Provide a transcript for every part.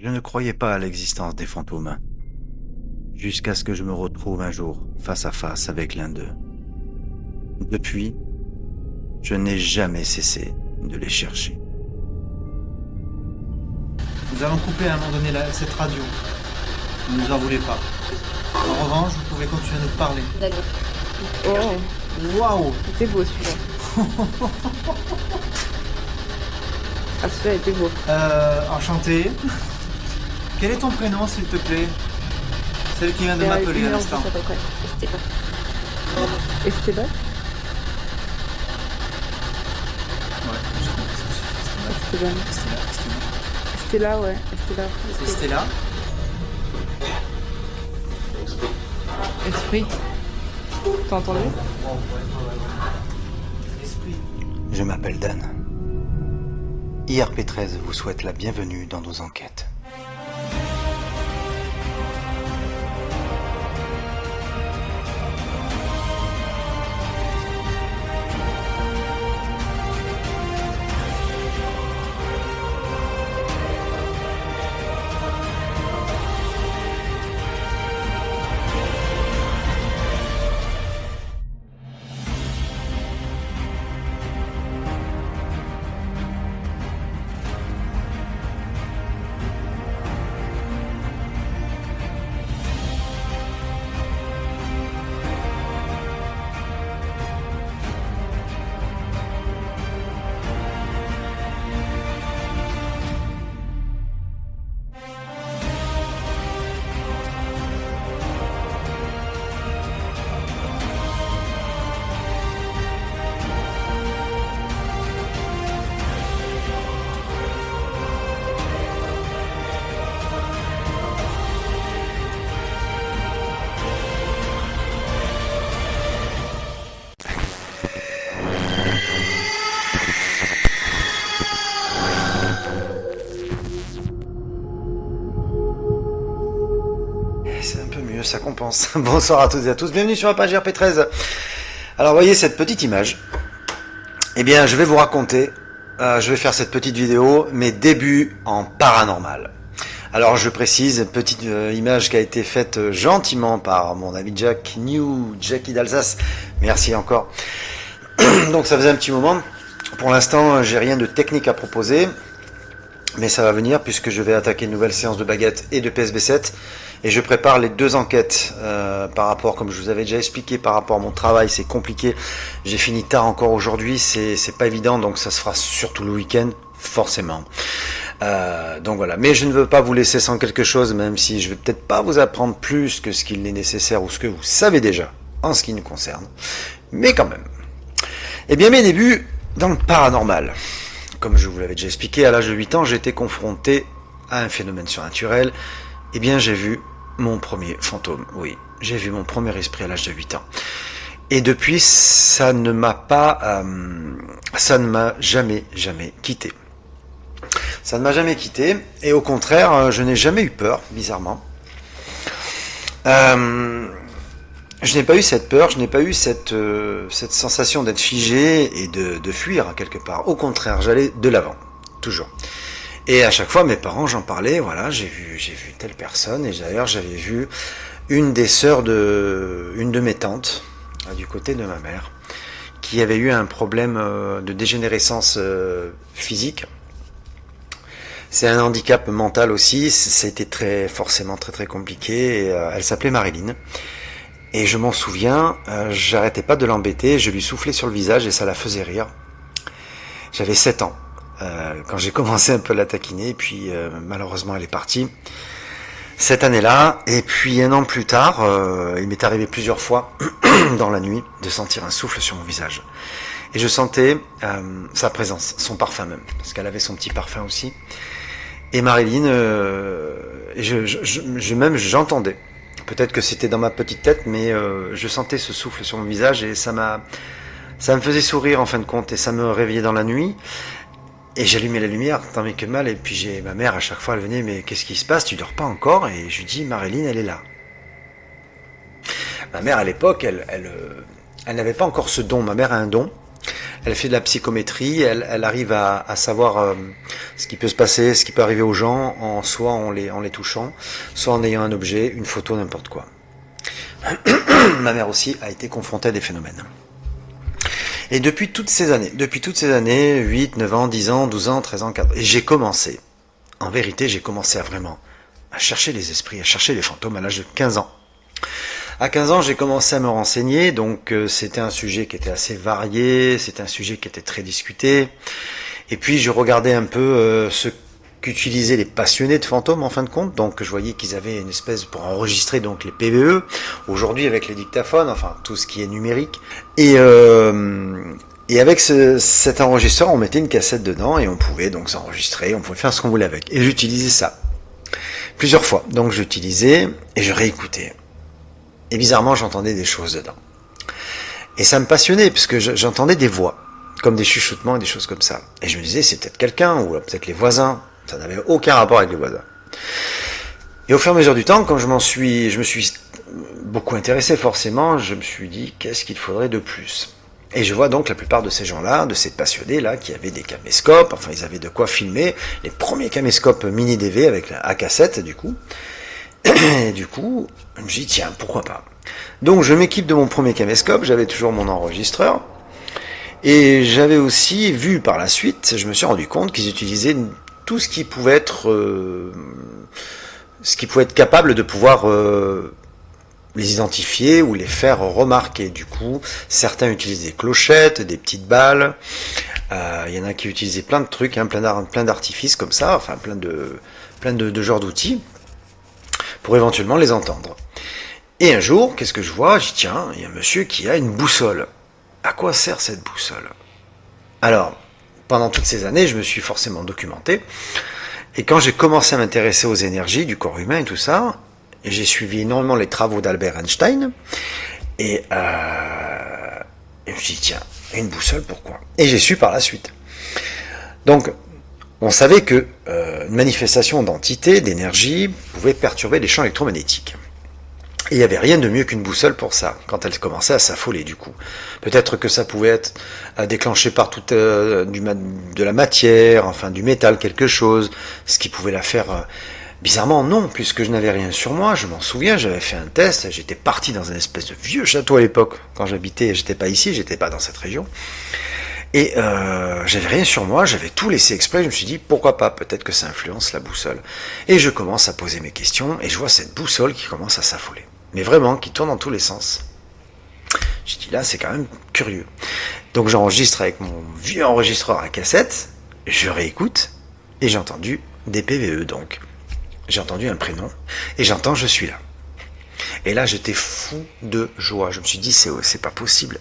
Je ne croyais pas à l'existence des fantômes, jusqu'à ce que je me retrouve un jour face à face avec l'un d'eux. Depuis, je n'ai jamais cessé de les chercher. Nous allons couper à un moment donné cette radio. Ne nous en voulez pas. En revanche, vous pouvez continuer à nous parler. D'accord. Oh, Waouh! c'était beau celui-là. Ah, celui-là était beau. Enchanté. Quel est ton prénom, s'il te plaît? Celle qui vient de m'appeler à l'instant. Esteban. Esteban? Ouais, je connais. Esteban. Stella. Stella, ouais. Stella. C'est Stella. Esprit. T'as entendu? Esprit. Je m'appelle Dan. IRP13 vous souhaite la bienvenue dans nos enquêtes. C'est un peu mieux, ça compense. Bonsoir à toutes et à tous, bienvenue sur la page RP13. Alors voyez cette petite image. Eh bien je vais vous raconter, je vais faire cette petite vidéo, mes débuts en paranormal. Alors je précise, petite image qui a été faite gentiment par mon ami Jack, Jackie d'Alsace. Merci encore. Donc ça faisait un petit moment. Pour l'instant j'ai rien de technique à proposer. Mais ça va venir puisque je vais attaquer une nouvelle séance de baguette et de PSB7. Et je prépare les deux enquêtes par rapport, comme je vous avais déjà expliqué, par rapport à mon travail, c'est compliqué. J'ai fini tard encore aujourd'hui, c'est pas évident, donc ça se fera surtout le week-end, forcément. Donc voilà, mais je ne veux pas vous laisser sans quelque chose, même si je vais peut-être pas vous apprendre plus que ce qu'il est nécessaire ou ce que vous savez déjà en ce qui nous concerne. Mais quand même. Eh bien mes débuts dans le paranormal. Comme je vous l'avais déjà expliqué, à l'âge de 8 ans, j'ai été confronté à un phénomène surnaturel. Eh bien, j'ai vu mon premier fantôme. Oui, j'ai vu mon premier esprit à l'âge de 8 ans. Et depuis, ça ne m'a jamais quitté. Ça ne m'a jamais quitté. Et au contraire, je n'ai jamais eu peur, bizarrement. Je n'ai pas eu cette peur, je n'ai pas eu cette sensation d'être figé et de fuir quelque part. Au contraire, j'allais de l'avant, toujours. Et à chaque fois, mes parents, j'en parlais, voilà, j'ai vu telle personne, et d'ailleurs, j'avais vu une des sœurs une de mes tantes, du côté de ma mère, qui avait eu un problème de dégénérescence physique. C'est un handicap mental aussi, c'était forcément très compliqué, et, elle s'appelait Marilyn. Et je m'en souviens, j'arrêtais pas de l'embêter, je lui soufflais sur le visage et ça la faisait rire. J'avais 7 ans. Quand j'ai commencé un peu à la taquiner, et puis malheureusement elle est partie cette année-là, et puis un an plus tard, il m'est arrivé plusieurs fois dans la nuit de sentir un souffle sur mon visage, et je sentais sa présence, son parfum même, parce qu'elle avait son petit parfum aussi, et Marilyn, j'entendais, peut-être que c'était dans ma petite tête, mais je sentais ce souffle sur mon visage, et ça me faisait sourire en fin de compte, et ça me réveillait dans la nuit. Et j'allumais la lumière, tant bien que mal, et puis ma mère, à chaque fois, elle venait, mais qu'est-ce qui se passe, tu dors pas encore? Et je lui dis, Marilyn, elle est là. Ma mère, à l'époque, elle n'avait pas encore ce don. Ma mère a un don. elle fait de la psychométrie, elle arrive à savoir ce qui peut se passer, ce qui peut arriver aux gens, soit en les touchant, soit en ayant un objet, une photo, n'importe quoi. Ma mère aussi a été confrontée à des phénomènes. Et depuis toutes ces années, 8, 9 ans, 10 ans, 12 ans, 13 ans, 14 ans, et j'ai commencé, en vérité, à chercher les esprits, à chercher les fantômes à l'âge de 15 ans. À 15 ans, j'ai commencé à me renseigner, donc c'était un sujet qui était assez varié, c'était un sujet qui était très discuté. Et puis je regardais un peu ce qu'utilisaient les passionnés de fantômes en fin de compte, donc je voyais qu'ils avaient une espèce pour enregistrer donc les PVE, aujourd'hui avec les dictaphones, enfin tout ce qui est numérique. Et avec cet enregistreur, on mettait une cassette dedans et on pouvait donc s'enregistrer, on pouvait faire ce qu'on voulait avec. Et j'utilisais ça plusieurs fois, donc j'utilisais et je réécoutais. Et bizarrement, j'entendais des choses dedans. Et ça me passionnait, puisque j'entendais des voix, comme des chuchotements et des choses comme ça. Et je me disais, c'est peut-être quelqu'un, ou peut-être les voisins. Ça n'avait aucun rapport avec les voisins. Et au fur et à mesure du temps, quand je me suis beaucoup intéressé forcément, je me suis dit, qu'est-ce qu'il faudrait de plus ? Et je vois donc la plupart de ces gens-là, de ces passionnés-là, qui avaient des caméscopes, enfin ils avaient de quoi filmer, les premiers caméscopes mini DV avec à cassette du coup. Et du coup, je me dis, tiens, pourquoi pas. Donc je m'équipe de mon premier caméscope, j'avais toujours mon enregistreur, et j'avais aussi vu par la suite, je me suis rendu compte qu'ils utilisaient tout ce qui pouvait être capable de pouvoir les identifier ou les faire remarquer. Du coup, certains utilisaient des clochettes, des petites balles, il y en a qui utilisaient plein de trucs, hein, plein d'artifices comme ça, enfin plein de genres d'outils, pour éventuellement les entendre. Et un jour, qu'est-ce que je vois ? Je dis, tiens, il y a un monsieur qui a une boussole. À quoi sert cette boussole ? Alors, pendant toutes ces années, je me suis forcément documenté. Et quand j'ai commencé à m'intéresser aux énergies du corps humain et tout ça, j'ai suivi énormément les travaux d'Albert Einstein. Et je me suis dit, tiens, une boussole, pourquoi ? Et j'ai su par la suite. Donc, on savait que une manifestation d'entité, d'énergie, pouvait perturber les champs électromagnétiques. Et il n'y avait rien de mieux qu'une boussole pour ça, quand elle commençait à s'affoler du coup. Peut-être que ça pouvait être déclenché par de la matière, enfin du métal, quelque chose, ce qui pouvait la faire... Bizarrement non, puisque je n'avais rien sur moi, je m'en souviens, j'avais fait un test, j'étais parti dans un espèce de vieux château à l'époque, quand j'étais pas ici, j'étais pas dans cette région. Et j'avais rien sur moi, j'avais tout laissé exprès, je me suis dit pourquoi pas, peut-être que ça influence la boussole. Et je commence à poser mes questions et je vois cette boussole qui commence à s'affoler. Mais vraiment, qui tourne dans tous les sens. J'ai dit là, c'est quand même curieux. Donc j'enregistre avec mon vieux enregistreur à cassette, je réécoute et j'ai entendu des PVE donc. J'ai entendu un prénom et j'entends je suis là. Et là j'étais fou de joie, je me suis dit c'est pas possible,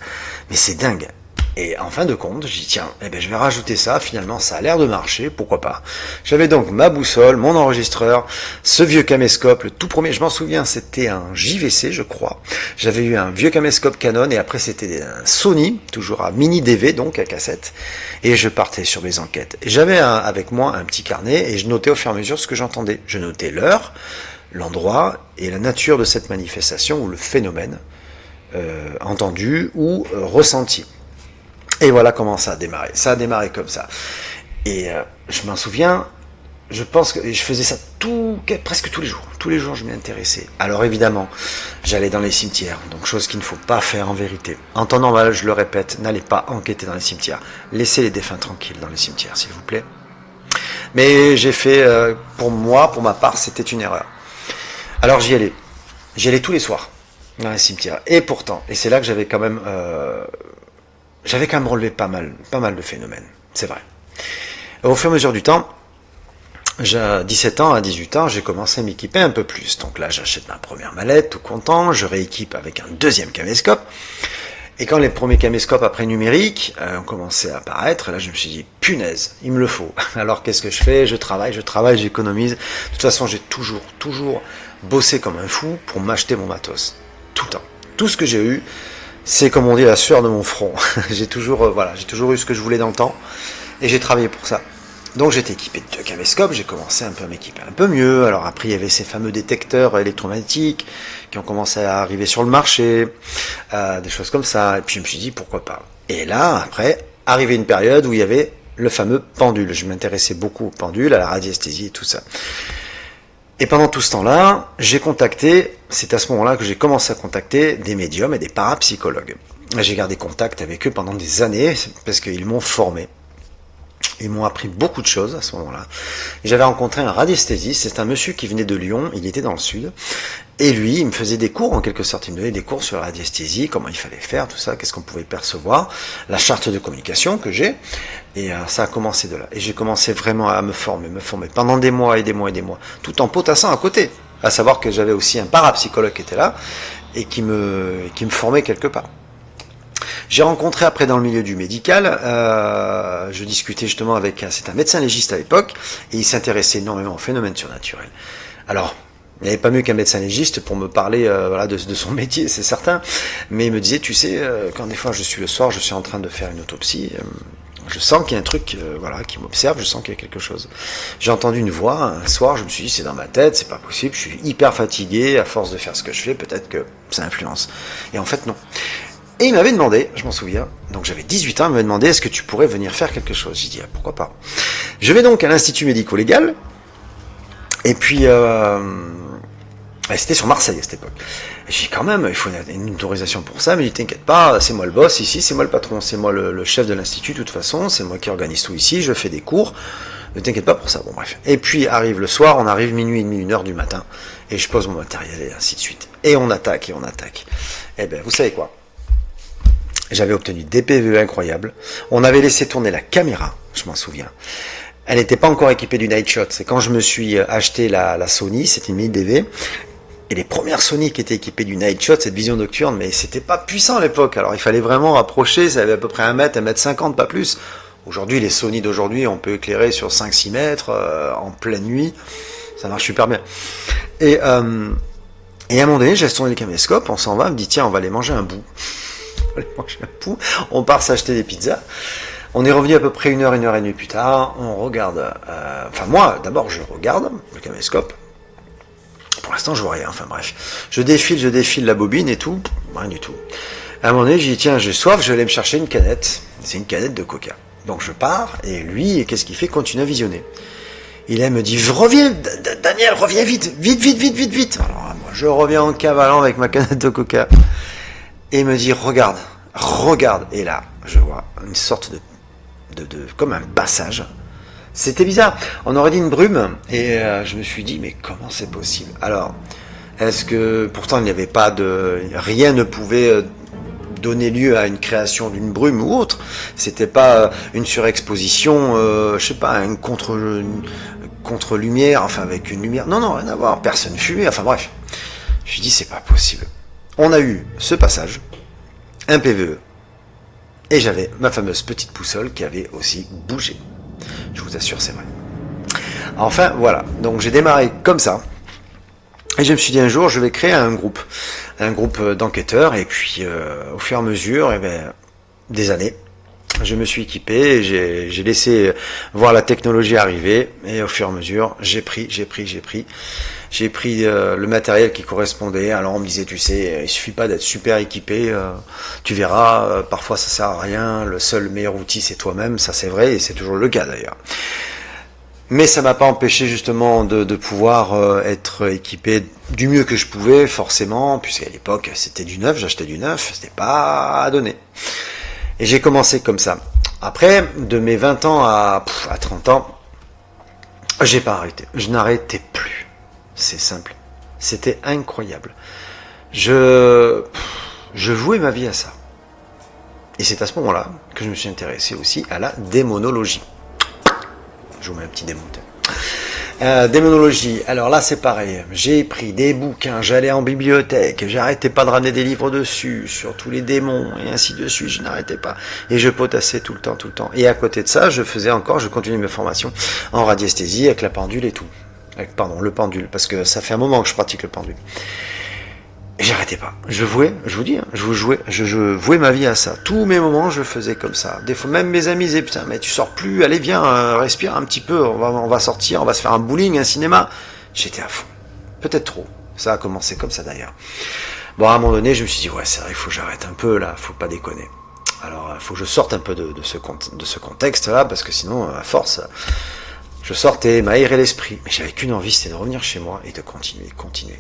mais c'est dingue. Et en fin de compte, j'ai dit tiens, je vais rajouter ça, finalement ça a l'air de marcher, pourquoi pas. J'avais donc ma boussole, mon enregistreur, ce vieux caméscope, le tout premier, je m'en souviens, c'était un JVC je crois. J'avais eu un vieux caméscope Canon et après c'était un Sony, toujours à mini DV, donc à cassette. Et je partais sur mes enquêtes. Et j'avais avec moi un petit carnet et je notais au fur et à mesure ce que j'entendais. Je notais l'heure, l'endroit et la nature de cette manifestation ou le phénomène entendu ou ressenti. Et voilà comment ça a démarré. Ça a démarré comme ça. Et je m'en souviens, je pense que je faisais ça presque tous les jours. Tous les jours, je m'y intéressais. Alors évidemment, j'allais dans les cimetières. Donc chose qu'il ne faut pas faire en vérité. En temps normal, je le répète, n'allez pas enquêter dans les cimetières. Laissez les défunts tranquilles dans les cimetières, s'il vous plaît. Mais j'ai fait, pour ma part, c'était une erreur. Alors j'y allais. J'y allais tous les soirs dans les cimetières. Et pourtant, et c'est là que j'avais quand même relevé pas mal de phénomènes, c'est vrai. Au fur et à mesure du temps, j'ai 17 ans à 18 ans, j'ai commencé à m'équiper un peu plus. Donc là, j'achète ma première mallette, tout content, je rééquipe avec un deuxième caméscope. Et quand les premiers caméscopes après numérique ont commencé à apparaître, là je me suis dit, punaise, il me le faut. Alors qu'est-ce que je fais ? Je travaille, j'économise. De toute façon, j'ai toujours bossé comme un fou pour m'acheter mon matos. Tout le temps. Tout ce que j'ai eu, c'est comme on dit la sueur de mon front. j'ai toujours eu ce que je voulais dans le temps et j'ai travaillé pour ça. Donc j'étais équipé de 2 caméscopes, j'ai commencé un peu à m'équiper un peu mieux. Alors après il y avait ces fameux détecteurs électromagnétiques qui ont commencé à arriver sur le marché, des choses comme ça. Et puis je me suis dit pourquoi pas. Et là après, arrivait une période où il y avait le fameux pendule. Je m'intéressais beaucoup au pendule, à la radiesthésie et tout ça. Et pendant tout ce temps-là, j'ai contacté, c'est à ce moment-là que j'ai commencé à contacter des médiums et des parapsychologues. J'ai gardé contact avec eux pendant des années parce qu'ils m'ont formé. Ils m'ont appris beaucoup de choses à ce moment-là. J'avais rencontré un radiesthésiste, c'est un monsieur qui venait de Lyon, il était dans le sud. Et lui, il me faisait des cours, en quelque sorte, il me donnait des cours sur la radiesthésie, comment il fallait faire, tout ça, qu'est-ce qu'on pouvait percevoir, la charte de communication que j'ai. Et ça a commencé de là. Et j'ai commencé vraiment à me former pendant des mois et des mois et des mois, tout en potassant à côté. À savoir que j'avais aussi un parapsychologue qui était là et qui me formait quelque part. J'ai rencontré après dans le milieu du médical, je discutais justement avec, c'est un médecin légiste à l'époque, et il s'intéressait énormément aux phénomènes surnaturels. Alors, il n'y avait pas mieux qu'un médecin légiste pour me parler voilà, de son métier, c'est certain, mais il me disait, tu sais, quand des fois je suis le soir, je suis en train de faire une autopsie, je sens qu'il y a un truc voilà, qui m'observe, je sens qu'il y a quelque chose. J'ai entendu une voix, un soir, je me suis dit, c'est dans ma tête, c'est pas possible, je suis hyper fatigué, à force de faire ce que je fais, peut-être que ça influence. Et en fait, non. Et il m'avait demandé, je m'en souviens, donc j'avais 18 ans, il m'avait demandé est-ce que tu pourrais venir faire quelque chose. J'ai dit ah, pourquoi pas. Je vais donc à l'Institut médico-légal, et puis c'était sur Marseille à cette époque. J'ai dit quand même, il faut une autorisation pour ça, mais il dit t'inquiète pas, c'est moi le boss ici, c'est moi le patron, c'est moi le chef de l'Institut de toute façon, c'est moi qui organise tout ici, je fais des cours, ne t'inquiète pas pour ça. Bon bref. Et puis arrive le soir, on arrive minuit et demi, 1h du matin, et je pose mon matériel et ainsi de suite. Et on attaque, et on attaque. Eh ben vous savez quoi? J'avais obtenu des PVE incroyables. On avait laissé tourner la caméra, je m'en souviens. Elle n'était pas encore équipée du Night Shot. C'est quand je me suis acheté la Sony, c'était une 1000DV. Et les premières Sony qui étaient équipées du Night Shot, cette vision nocturne, mais c'était pas puissant à l'époque. Alors il fallait vraiment rapprocher, ça avait à peu près 1 mètre, 1m50, pas plus. Aujourd'hui, les Sony d'aujourd'hui, on peut éclairer sur 5-6 mètres, en pleine nuit. Ça marche super bien. Et à un moment donné, j'ai tourné le caméscope, on s'en va, on me dit tiens, on va aller manger un bout. On part s'acheter des pizzas. On est revenu à peu près 1h et demie plus tard. On regarde. Enfin, moi, d'abord, je regarde le caméscope. Pour l'instant, je vois rien. Enfin, bref. Je défile la bobine et tout. Rien du tout. À un moment donné, j'ai dit tiens, j'ai soif, je vais aller me chercher une canette. C'est une canette de coca. Donc, je pars. Et lui, qu'est-ce qu'il fait? Continue à visionner. Il me dit reviens, Daniel, reviens vite. Vite. Alors, moi, je reviens en cavalant avec ma canette de coca. Et il me dit regarde, et là je vois une sorte de comme un passage. C'était bizarre, on aurait dit une brume, et je me suis dit mais comment c'est possible? Alors est-ce que pourtant il n'y avait pas rien ne pouvait donner lieu à une création d'une brume ou autre, c'était pas une surexposition, je sais pas, une contre-lumière, enfin avec une lumière, non rien à voir, personne fumait, enfin bref. Je me suis dit c'est pas possible. On a eu ce passage, un PVE, et j'avais ma fameuse petite boussole qui avait aussi bougé. Je vous assure, c'est vrai. Enfin, voilà. Donc j'ai démarré comme ça, et je me suis dit un jour, je vais créer un groupe d'enquêteurs, et puis au fur et à mesure, des années, je me suis équipé, et j'ai laissé voir la technologie arriver, et au fur et à mesure, j'ai pris le matériel qui correspondait. Alors on me disait, tu sais, il suffit pas d'être super équipé, tu verras, parfois ça sert à rien, le seul meilleur outil c'est toi-même, ça c'est vrai, et c'est toujours le cas d'ailleurs. Mais ça m'a pas empêché justement de pouvoir être équipé du mieux que je pouvais, forcément, puisqu'à l'époque c'était du neuf, j'achetais du neuf, c'était pas à donner. Et j'ai commencé comme ça. Après, de mes 20 ans à 30 ans, j'ai pas arrêté, je n'arrêtais plus. C'est simple. C'était incroyable. Je vouais ma vie à ça. Et c'est à ce moment-là que je me suis intéressé aussi à la démonologie. Je vous mets un petit démonteur. Démonologie. Alors là, c'est pareil. J'ai pris des bouquins, j'allais en bibliothèque, j'arrêtais pas de ramener des livres dessus, sur tous les démons, et ainsi de suite. Je n'arrêtais pas. Et je potassais tout le temps. Et à côté de ça, je continuais mes formations en radiesthésie avec la pendule et tout. Le pendule, parce que ça fait un moment que je pratique le pendule. Et j'arrêtais pas. Je vouais ma vie à ça. Tous mes moments, je faisais comme ça. Des fois, même mes amis disaient, putain, mais tu sors plus, allez, viens, respire un petit peu, on va sortir, on va se faire un bowling, un cinéma. J'étais à fond. Peut-être trop. Ça a commencé comme ça d'ailleurs. Bon, à un moment donné, je me suis dit, ouais, c'est vrai, il faut que j'arrête un peu, là, faut pas déconner. Alors, il faut que je sorte un peu de ce contexte-là, parce que sinon, à force, je sortais, m'aérer l'esprit. Mais j'avais qu'une envie, c'était de revenir chez moi et de continuer.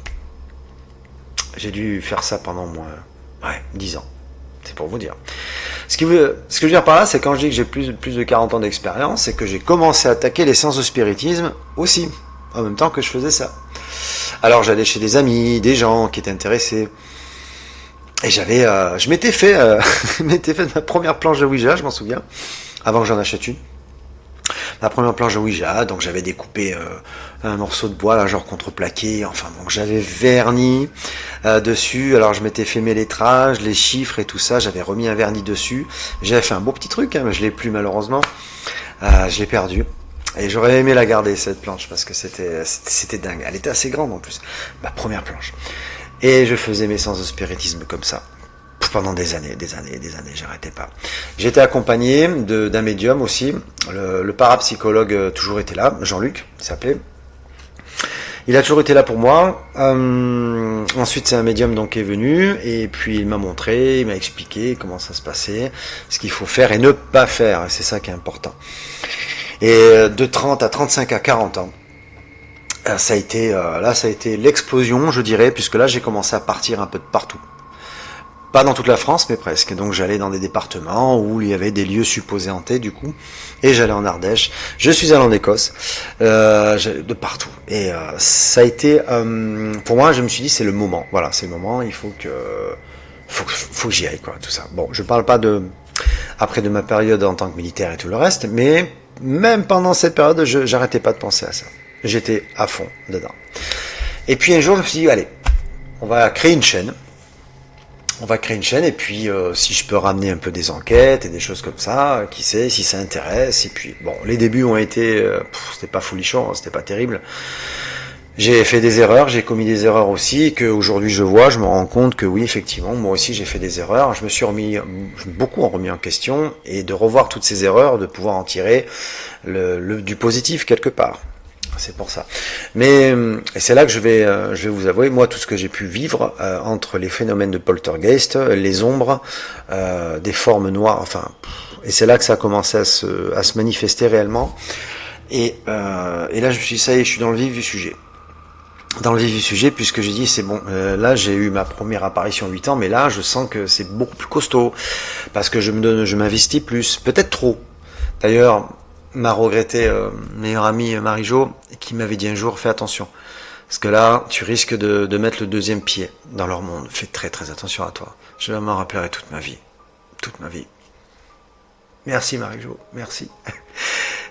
J'ai dû faire ça pendant moins, 10 ans. C'est pour vous dire. Ce que je veux dire par là, c'est quand je dis que j'ai plus de 40 ans d'expérience, c'est que j'ai commencé à attaquer les séances de spiritisme aussi, en même temps que je faisais ça. Alors j'allais chez des amis, des gens qui étaient intéressés, et je m'étais fait ma première planche de Ouija, je m'en souviens, avant que j'en achète une. Ma première planche de Ouija, donc j'avais découpé un morceau de bois, là, genre contreplaqué, enfin bon, j'avais verni dessus, alors je m'étais fait mes lettrages, les chiffres et tout ça, j'avais remis un vernis dessus, j'avais fait un beau petit truc, mais je l'ai plus malheureusement, je l'ai perdu. Et j'aurais aimé la garder, cette planche, parce que c'était dingue. Elle était assez grande en plus, ma première planche. Et je faisais mes séances de spiritisme comme ça, pendant des années, j'arrêtais pas. J'étais accompagné d'un médium aussi, le parapsychologue toujours était là, Jean-Luc, il s'appelait. Il a toujours été là pour moi. Ensuite, c'est un médium donc qui est venu, et puis il m'a montré, il m'a expliqué comment ça se passait, ce qu'il faut faire et ne pas faire, et c'est ça qui est important. Et de 30 à 35 à 40 ans, ça a été l'explosion, je dirais, puisque là j'ai commencé à partir un peu de partout. Pas dans toute la France, mais presque. Donc j'allais dans des départements où il y avait des lieux supposés hantés, du coup, et j'allais en Ardèche. Je suis allé en Écosse, de partout. Et ça a été, pour moi, je me suis dit, c'est le moment. Voilà, c'est le moment. Il faut que j'y aille, quoi, tout ça. Bon, je parle pas après de ma période en tant que militaire et tout le reste, mais même pendant cette période, j'arrêtais pas de penser à ça. J'étais à fond dedans. Et puis un jour, je me suis dit, allez, on va créer une chaîne. Et puis si je peux ramener un peu des enquêtes et des choses comme ça, qui sait, si ça intéresse. Et puis bon, les débuts ont été, c'était pas folichon, c'était pas terrible. J'ai fait des erreurs, j'ai commis des erreurs aussi, que aujourd'hui je me rends compte que oui, effectivement, moi aussi j'ai fait des erreurs. Je me suis beaucoup remis en question, et de revoir toutes ces erreurs, de pouvoir en tirer du positif quelque part. C'est pour ça. Mais c'est là que je vais vous avouer, moi, tout ce que j'ai pu vivre entre les phénomènes de poltergeist, les ombres, des formes noires, enfin, et c'est là que ça a commencé à se manifester réellement. Et là, je me suis dit, ça y est, je suis dans le vif du sujet. Puisque j'ai dit, c'est bon, là j'ai eu ma première apparition à 8 ans, mais là je sens que c'est beaucoup plus costaud, parce que je m'investis plus, peut-être trop. D'ailleurs, m'a regretté meilleure amie Marie-Jo, qui m'avait dit un jour, fais attention, parce que là tu risques de mettre le deuxième pied dans leur monde, fais très très attention à toi. Je m'en rappellerai toute ma vie. Merci Marie-Jo, merci.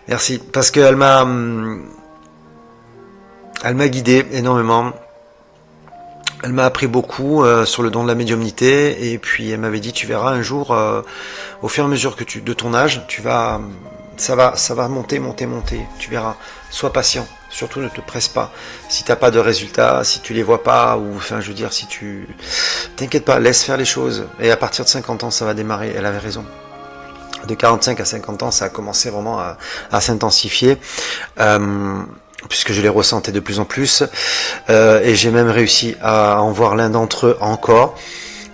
Merci, parce qu'elle m'a guidé énormément. Elle m'a appris beaucoup sur le don de la médiumnité, et puis elle m'avait dit, tu verras un jour, au fur et à mesure que de ton âge, ça va monter, tu verras. Sois patient, surtout ne te presse pas. Si t'as pas de résultats, si tu les vois pas, ou enfin je veux dire, si tu t'inquiète pas, laisse faire les choses. Et à partir de 50 ans, ça va démarrer. Elle avait raison. De 45 à 50 ans, ça a commencé vraiment à s'intensifier. Puisque je les ressentais de plus en plus, et j'ai même réussi à en voir l'un d'entre eux encore.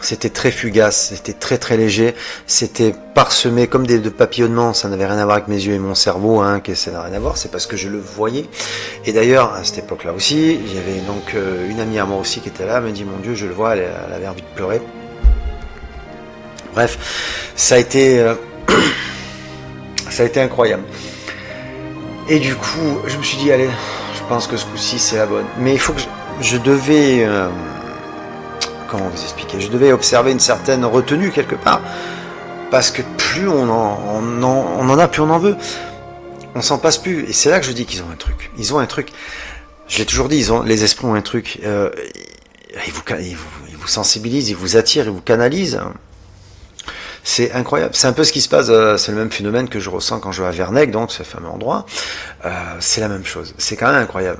C'était très fugace, c'était très très léger, c'était parsemé comme de papillonnements. Ça n'avait rien à voir avec mes yeux et mon cerveau, que ça n'a rien à voir, c'est parce que je le voyais. Et d'ailleurs, à cette époque-là aussi, il y avait donc une amie à moi aussi qui était là, elle me dit, mon Dieu, je le vois, elle avait envie de pleurer. Bref, ça a été incroyable. Et du coup, je me suis dit, allez, je pense que ce coup-ci, c'est la bonne. Mais il faut que je devais... comment vous expliquer ? Je devais observer une certaine retenue quelque part. Parce que plus on en a, plus on en veut. On s'en passe plus. Et c'est là que je dis qu'ils ont un truc. Ils ont un truc. Je l'ai toujours dit, les esprits ont un truc. Ils vous sensibilisent, ils vous attirent, ils vous canalisent. C'est incroyable. C'est un peu ce qui se passe, c'est le même phénomène que je ressens quand je vais à Vernec, donc ce fameux endroit. C'est la même chose. C'est quand même incroyable.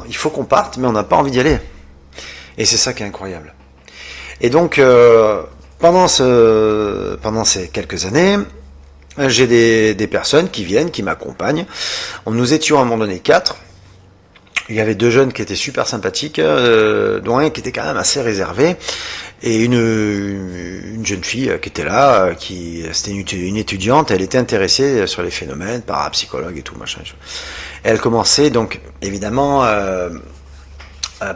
Il faut qu'on parte, mais on n'a pas envie d'y aller. Et c'est ça qui est incroyable. Et donc, pendant ces quelques années, j'ai des personnes qui viennent, qui m'accompagnent. Nous étions à un moment donné 4. il y avait 2 jeunes qui étaient super sympathiques, dont un qui était quand même assez réservé, et une jeune fille qui était là, c'était une étudiante, elle était intéressée sur les phénomènes, parapsychologue et tout, machin. Et elle commençait, donc, évidemment,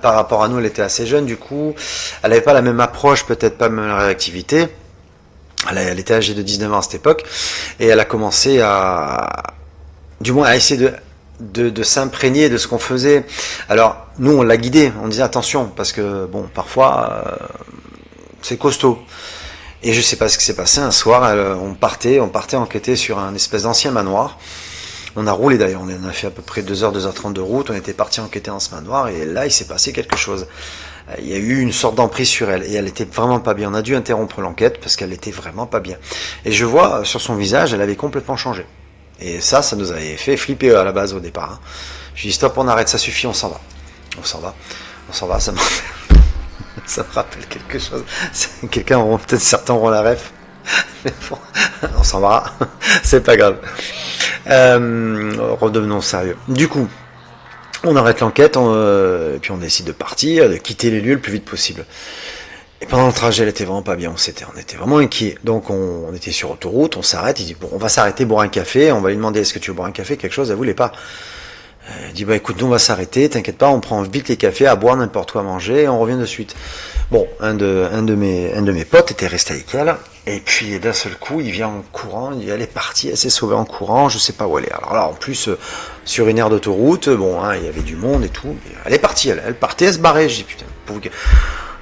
par rapport à nous, elle était assez jeune, du coup, elle n'avait pas la même approche, peut-être pas la même réactivité. Elle était âgée de 19 ans à cette époque, et elle a commencé du moins à essayer de s'imprégner de ce qu'on faisait. Alors, nous, on l'a guidée, on disait attention, parce que, bon, parfois, c'est costaud. Et je sais pas ce qui s'est passé, un soir, on partait enquêter sur un espèce d'ancien manoir. On a roulé d'ailleurs, on a fait à peu près 2h, 2h30 de route, on était parti enquêter dans ce manoir, et là, il s'est passé quelque chose. Il y a eu une sorte d'emprise sur elle, et elle était vraiment pas bien. On a dû interrompre l'enquête, parce qu'elle était vraiment pas bien. Et je vois, sur son visage, elle avait complètement changé. Et ça nous avait fait flipper à la base au départ. Hein. Je dis stop, on arrête, ça suffit, on s'en va. On s'en va, ça me rappelle quelque chose. Peut-être certains auront la ref. Mais bon, on s'en va, c'est pas grave. Redevenons sérieux. Du coup, on arrête l'enquête, et puis on décide de partir, de quitter les lieux le plus vite possible. Et pendant le trajet, elle était vraiment pas bien, on était vraiment inquiets. Donc on était sur autoroute, on s'arrête, il dit bon, on va s'arrêter boire un café, on va lui demander est-ce que tu veux boire un café, quelque chose, elle voulait pas. Elle dit bah écoute, nous on va s'arrêter, t'inquiète pas, on prend vite les cafés, à boire n'importe quoi à manger, et on revient de suite. Bon, un de mes potes était resté avec elle, et puis d'un seul coup, il vient en courant, elle est partie, elle s'est sauvée en courant, je sais pas où elle est. Alors là, en plus, sur une aire d'autoroute, bon, hein, il y avait du monde et tout, elle est partie, elle partait, elle se barrait, je dis putain,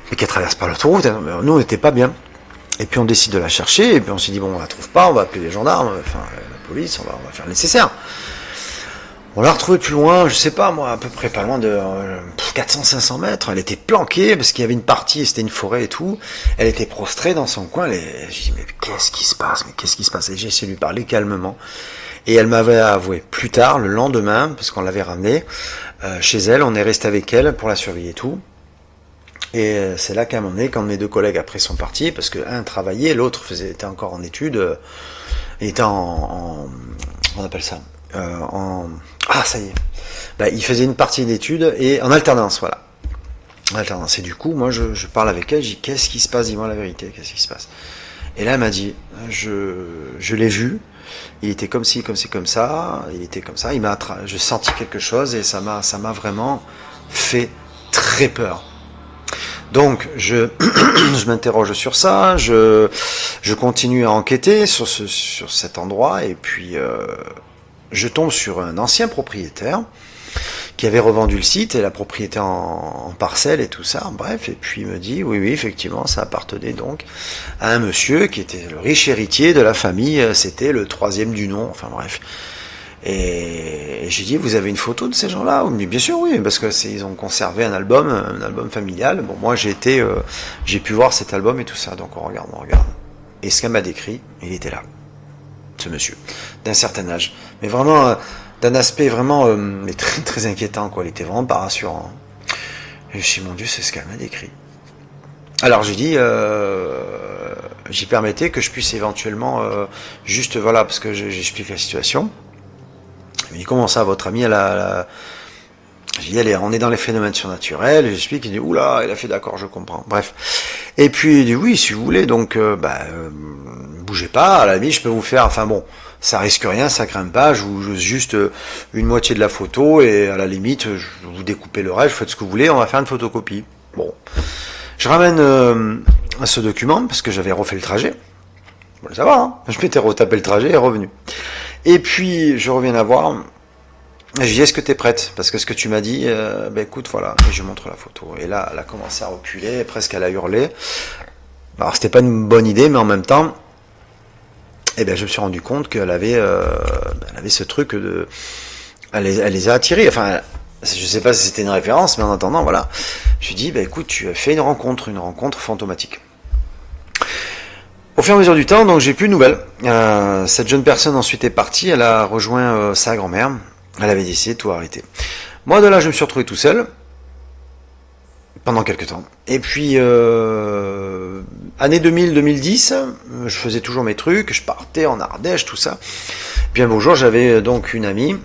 mais qu'elle traverse pas l'autoroute, nous on n'était pas bien. Et puis on décide de la chercher, et puis on s'est dit bon, on la trouve pas, on va appeler les gendarmes, enfin la police, on va faire le nécessaire. On l'a retrouvée plus loin, je sais pas moi, à peu près pas loin de 400-500 mètres. Elle était planquée parce qu'il y avait une partie, c'était une forêt et tout. Elle était prostrée dans son coin. J'ai dit mais qu'est-ce qui se passe? Et j'ai essayé de lui parler calmement. Et elle m'avait avoué plus tard, le lendemain, parce qu'on l'avait ramenée chez elle, on est resté avec elle pour la surveiller et tout. Et c'est là qu'à un moment donné, quand mes 2 collègues après sont partis, parce que un travaillait, l'autre était encore en études, il était on appelle ça, ça y est. Bah, il faisait une partie d'études et en alternance, voilà. En alternance. Et du coup, moi, je parle avec elle, je dis qu'est-ce qui se passe, dis-moi la vérité, qu'est-ce qui se passe. Et là, elle m'a dit, je l'ai vu, il était comme ci, comme ça, je sentis quelque chose et ça m'a vraiment fait très peur. Donc, je m'interroge sur ça, je continue à enquêter sur cet endroit, et puis je tombe sur un ancien propriétaire qui avait revendu le site et la propriété en parcelle et tout ça, bref, et puis il me dit, oui, effectivement, ça appartenait donc à un monsieur qui était le riche héritier de la famille, c'était le 3e du nom, enfin bref. Et j'ai dit, vous avez une photo de ces gens-là? Mais bien sûr, oui, parce que ils ont conservé un album familial. Bon, moi, j'ai pu voir cet album et tout ça, donc on regarde. Et ce qu'elle m'a décrit, il était là, ce monsieur, d'un certain âge, mais vraiment d'un aspect vraiment mais très très inquiétant, quoi. Il était vraiment pas rassurant. Et je me suis dit, mon Dieu, c'est ce qu'elle m'a décrit. Alors j'ai dit, j'y permettais que je puisse éventuellement juste, voilà, parce que j'explique la situation. Il me dit, comment ça, votre ami, j'ai dit, on est dans les phénomènes surnaturels, j'explique, il dit, oula, il a fait d'accord, je comprends, bref. Et puis il dit, oui, si vous voulez, donc, bougez pas, à la limite, je peux vous faire, enfin bon, ça risque rien, ça craint pas, je vous juste une moitié de la photo, et à la limite, vous découpez le reste, vous faites ce que vous voulez, on va faire une photocopie. Bon. Je ramène ce document, parce que j'avais refait le trajet. Bon, ça va, hein, je m'étais retapé le trajet et revenu. Et puis, je reviens la voir. Et je dis, est-ce que tu es prête? Parce que ce que tu m'as dit, écoute, voilà. Et je montre la photo. Et là, elle a commencé à reculer, presque elle a hurlé. Alors, c'était pas une bonne idée, mais en même temps, je me suis rendu compte qu'elle avait ce truc de... Elle les a attirés. Enfin, je sais pas si c'était une référence, mais en attendant, voilà. Je lui dis, écoute, tu as fait une rencontre fantomatique. Au fur et à mesure du temps, donc j'ai plus de nouvelles. Cette jeune personne ensuite est partie, elle a rejoint sa grand-mère, elle avait décidé de tout arrêter. Moi de là, je me suis retrouvé tout seul, pendant quelques temps. Et puis, année 2000-2010, je faisais toujours mes trucs, je partais en Ardèche, tout ça. Puis un beau jour, j'avais donc une amie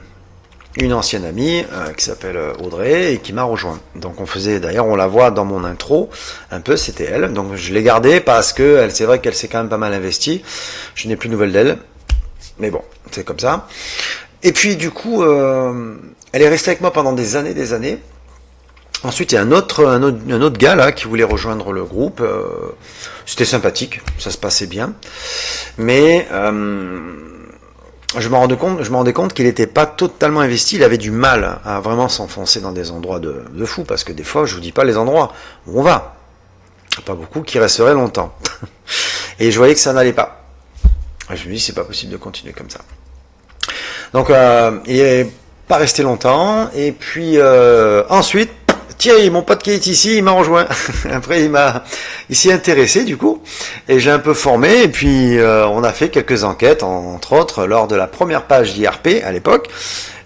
une ancienne amie qui s'appelle Audrey et qui m'a rejoint. Donc on faisait, d'ailleurs on la voit dans mon intro, un peu, c'était elle. Donc je l'ai gardée parce que c'est vrai qu'elle s'est quand même pas mal investie. Je n'ai plus de nouvelles d'elle. Mais bon, c'est comme ça. Et puis du coup, elle est restée avec moi pendant des années, des années. Ensuite, il y a un autre gars là qui voulait rejoindre le groupe. C'était sympathique, ça se passait bien. Mais je me rendais compte qu'il n'était pas totalement investi. Il avait du mal à vraiment s'enfoncer dans des endroits de fou. Parce que des fois, je vous dis pas les endroits où on va. Pas beaucoup qui resteraient longtemps. Et je voyais que ça n'allait pas. Je me dis, c'est pas possible de continuer comme ça. Donc, il n'est pas resté longtemps. Et puis, ensuite, Thierry, mon pote qui est ici, il m'a rejoint. Après, il s'y intéressé du coup, et j'ai un peu formé. Et puis, on a fait quelques enquêtes, entre autres, lors de la première page d'IRP à l'époque.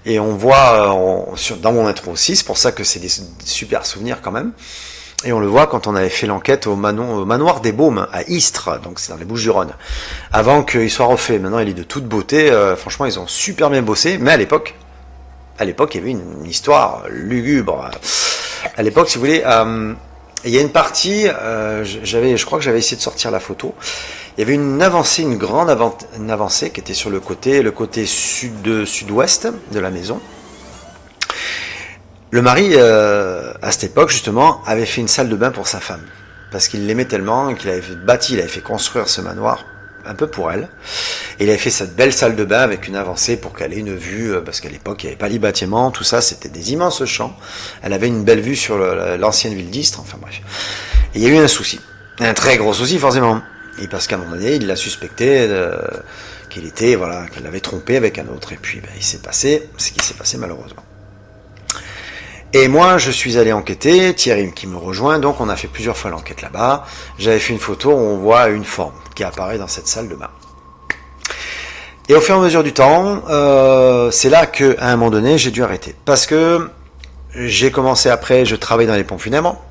Et on voit dans mon intro aussi, c'est pour ça que c'est des super souvenirs quand même. Et on le voit quand on avait fait l'enquête au manoir des Baumes à Istres, donc c'est dans les Bouches-du-Rhône. Avant qu'il soit refait, maintenant il est de toute beauté. Franchement, ils ont super bien bossé. Mais à l'époque, il y avait une histoire lugubre. À l'époque, si vous voulez, il y a une partie, je crois que j'avais essayé de sortir la photo. Il y avait une avancée, une grande avancée qui était sur le côté sud-ouest de la maison. Le mari, à cette époque, justement, avait fait une salle de bain pour sa femme. Parce qu'il l'aimait tellement qu'il avait fait construire ce manoir un peu pour elle. Et il avait fait cette belle salle de bain avec une avancée pour qu'elle ait une vue, parce qu'à l'époque, il n'y avait pas les bâtiments, tout ça, c'était des immenses champs. Elle avait une belle vue sur l'ancienne ville d'Istres, enfin bref. Et il y a eu un souci. Un très gros souci, forcément. Et parce qu'à un moment donné, il l'a suspecté qu'elle l'avait trompé avec un autre. Et puis, il s'est passé ce qui s'est passé malheureusement. Et moi, je suis allé enquêter, Thierry qui me rejoint, donc on a fait plusieurs fois l'enquête là-bas. J'avais fait une photo où on voit une forme qui apparaît dans cette salle de bain. Et au fur et à mesure du temps, c'est là qu'à un moment donné, j'ai dû arrêter. Parce que j'ai commencé après, je travaillais dans les pompes funèbres.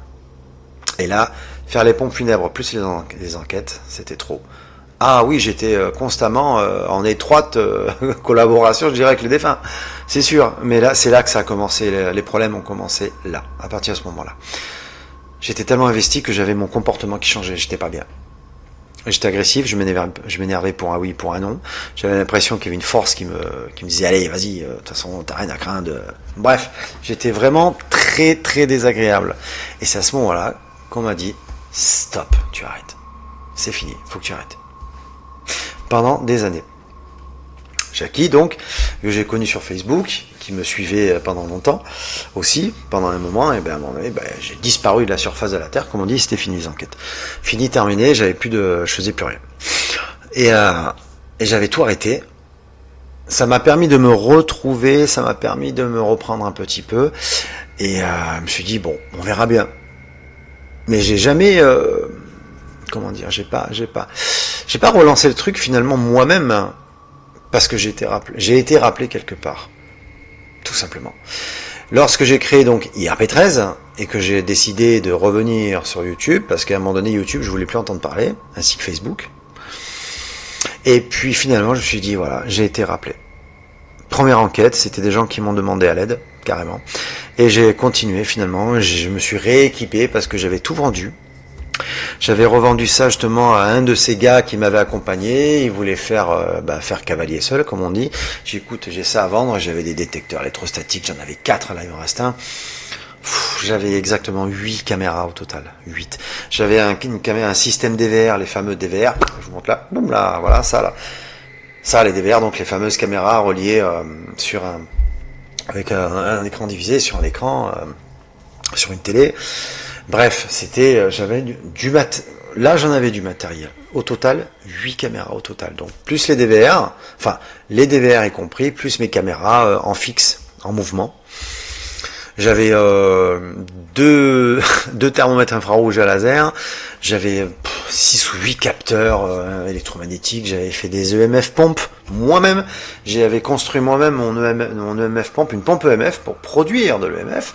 Et là, faire les pompes funèbres plus les enquêtes, c'était trop. Ah oui, j'étais constamment en étroite collaboration, je dirais, avec les défunts. C'est sûr, mais là, c'est là que ça a commencé, les problèmes ont commencé là, à partir de ce moment-là. J'étais tellement investi que j'avais mon comportement qui changeait, j'étais pas bien. J'étais agressif, je m'énervais pour un oui, pour un non. J'avais l'impression qu'il y avait une force qui me disait, allez, vas-y, de toute façon, t'as rien à craindre. Bref, j'étais vraiment très, très désagréable. Et c'est à ce moment-là qu'on m'a dit, stop, tu arrêtes. C'est fini, faut que tu arrêtes. Pendant des années. Jackie, donc, que j'ai connu sur Facebook, qui me suivait pendant longtemps, aussi, pendant un moment, et bien à un moment donné, j'ai disparu de la surface de la Terre, comme on dit, c'était fini les enquêtes. Fini, terminé, je faisais plus rien. Et j'avais tout arrêté. Ça m'a permis de me retrouver, ça m'a permis de me reprendre un petit peu, et je me suis dit, bon, on verra bien. Mais j'ai jamais, j'ai pas relancé le truc finalement moi-même, parce que j'ai été rappelé quelque part, tout simplement. Lorsque j'ai créé donc IRP13 et que j'ai décidé de revenir sur YouTube, parce qu'à un moment donné YouTube je voulais plus entendre parler, ainsi que Facebook. Et puis finalement je me suis dit voilà, j'ai été rappelé. Première enquête, c'était des gens qui m'ont demandé à l'aide, carrément. Et j'ai continué finalement, je me suis rééquipé parce que j'avais tout vendu. J'avais revendu ça justement à un de ces gars qui m'avait accompagné. Il voulait faire cavalier seul, comme on dit. J'écoute, j'ai ça à vendre. J'avais des détecteurs électrostatiques. J'en avais 4, là il me reste un. J'avais exactement 8 caméras au total. 8. J'avais un système DVR, les fameux DVR. Je vous montre là. Boum là, voilà ça là. Ça, les DVR, donc les fameuses caméras reliées avec un écran divisé sur un écran, sur une télé. Bref, là j'en avais du matériel. Au total, 8 caméras au total. Donc plus les DVR, enfin les DVR y compris, plus mes caméras en fixe, en mouvement. J'avais deux thermomètres infrarouges à laser, j'avais 6 ou 8 capteurs électromagnétiques, j'avais fait des EMF pompes moi-même, j'avais construit moi-même mon EMF pompe, une pompe EMF pour produire de l'EMF.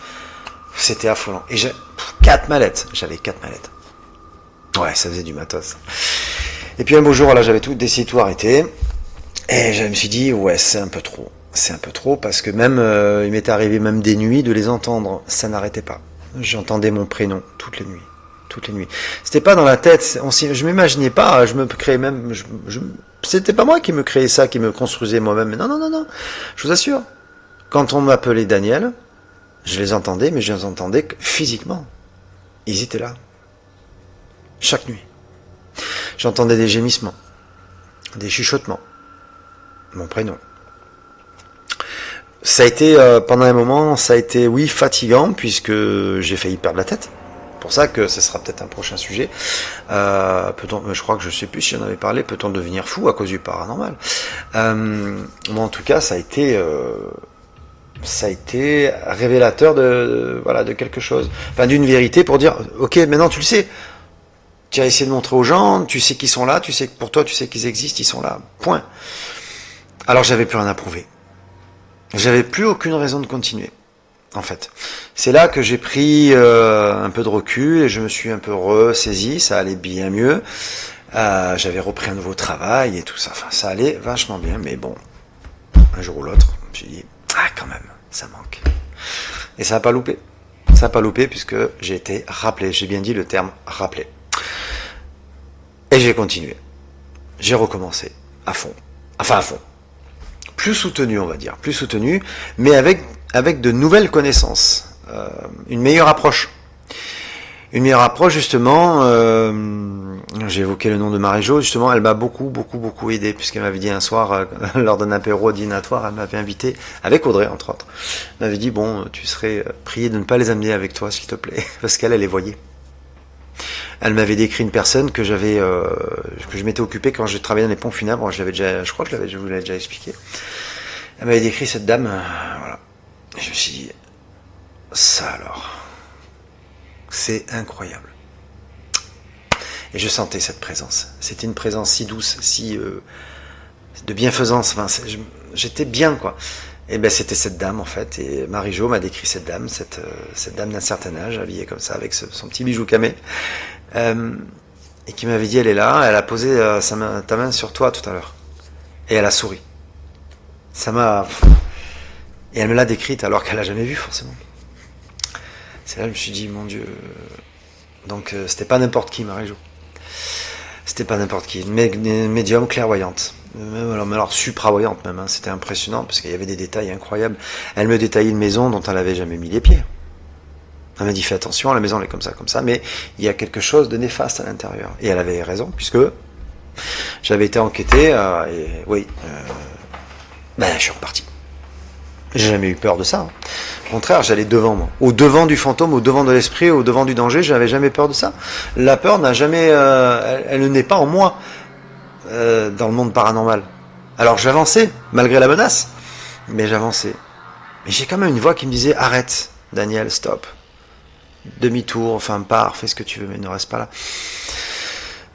C'était affolant. Et j'ai 4 mallettes. J'avais 4 mallettes. Ouais, ça faisait du matos. Et puis un beau jour, là, j'avais décidé de tout arrêter. Et je me suis dit, ouais, c'est un peu trop. c'est un peu trop parce que même il m'est arrivé même des nuits de les entendre, ça n'arrêtait pas. J'entendais mon prénom toutes les nuits. C'était pas dans la tête, je m'imaginais pas, je me créais même, c'était pas moi qui me créais ça, qui me construisais moi-même. Non, je vous assure. Quand on m'appelait Daniel, je les entendais, mais je les entendais physiquement. Ils étaient là. Chaque nuit. J'entendais des gémissements, des chuchotements. Mon prénom. Ça a été, pendant un moment, ça a été, oui, fatigant, puisque j'ai failli perdre la tête. C'est pour ça que ce sera peut-être un prochain sujet. Peut-on, je crois que je sais plus si j'en avais parlé, peut-on devenir fou à cause du paranormal? Bon, en tout cas, ça a été révélateur de quelque chose. Enfin, d'une vérité pour dire, ok, maintenant tu le sais. Tu as essayé de montrer aux gens, tu sais qu'ils sont là, tu sais que pour toi, tu sais qu'ils existent, ils sont là. Point. Alors, j'avais plus rien à prouver. J'avais plus aucune raison de continuer, en fait. C'est là que j'ai pris un peu de recul et je me suis un peu ressaisi, ça allait bien mieux. J'avais repris un nouveau travail et tout ça. Enfin, ça allait vachement bien, mais bon, un jour ou l'autre, j'ai dit, quand même, ça manque. Et ça n'a pas loupé. Ça n'a pas loupé puisque j'ai été rappelé. J'ai bien dit le terme rappelé. Et j'ai continué. J'ai recommencé à fond. Enfin, à fond. Plus soutenu, on va dire, plus soutenu, mais avec de nouvelles connaissances, une meilleure approche. Une meilleure approche, justement, j'ai évoqué le nom de Marie-Jo, justement, elle m'a beaucoup aidé, puisqu'elle m'avait dit un soir, lors d'un apéro dînatoire, elle m'avait invité, avec Audrey, entre autres, elle m'avait dit, bon, tu serais prié de ne pas les amener avec toi, s'il te plaît, parce qu'elle les voyait. Elle m'avait décrit une personne que je m'étais occupé quand je travaillais dans les pompes funèbres. Je crois que je vous l'avais déjà expliqué. Elle m'avait décrit cette dame, voilà. Et je me suis dit, ça alors, c'est incroyable. Et je sentais cette présence. C'était une présence si douce, si de bienfaisance. Enfin, j'étais bien, quoi. Et ben c'était cette dame en fait. Et Marie-Jo m'a décrit cette dame d'un certain âge, habillée comme ça, avec son petit bijou camé. Et qui m'avait dit, elle est là, elle a posé ta main sur toi tout à l'heure. Et elle a souri. Et elle me l'a décrite alors qu'elle l'a jamais vue forcément. C'est là que je me suis dit, mon Dieu. Donc c'était pas n'importe qui, Marie-Jo. C'était pas n'importe qui. Une médium clairvoyante. Mais alors supravoyante même. Hein. C'était impressionnant parce qu'il y avait des détails incroyables. Elle me détaillait une maison dont elle n'avait jamais mis les pieds. Elle m'a dit, fais attention, la maison elle est comme ça, mais il y a quelque chose de néfaste à l'intérieur. Et elle avait raison, puisque j'avais été enquêté, je suis reparti. J'ai jamais eu peur de ça. Hein. Au contraire, j'allais devant moi. Au devant du fantôme, au devant de l'esprit, au devant du danger, j'avais jamais peur de ça. La peur n'a jamais... elle ne naît pas en moi, dans le monde paranormal. Alors j'avançais, malgré la menace, mais j'avançais. Mais j'ai quand même une voix qui me disait, arrête, Daniel, stop. Demi-tour, enfin pars, fais ce que tu veux, mais ne reste pas là.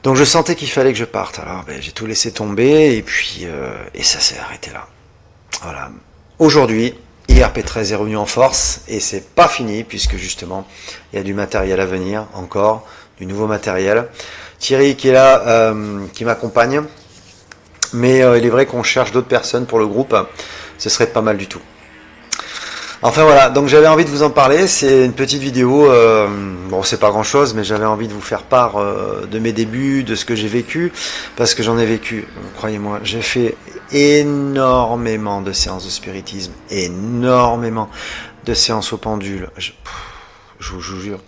Donc je sentais qu'il fallait que je parte. Alors j'ai tout laissé tomber et puis ça s'est arrêté là. Voilà. Aujourd'hui, IRP13 est revenu en force et c'est pas fini puisque justement il y a du matériel à venir encore, du nouveau matériel. Thierry qui est là, qui m'accompagne, mais il est vrai qu'on cherche d'autres personnes pour le groupe. Ce serait pas mal du tout. Enfin voilà, donc j'avais envie de vous en parler, c'est une petite vidéo, bon c'est pas grand chose, mais j'avais envie de vous faire part de mes débuts, de ce que j'ai vécu, parce que j'en ai vécu, croyez-moi, j'ai fait énormément de séances de spiritisme, énormément de séances au pendule, je vous jure,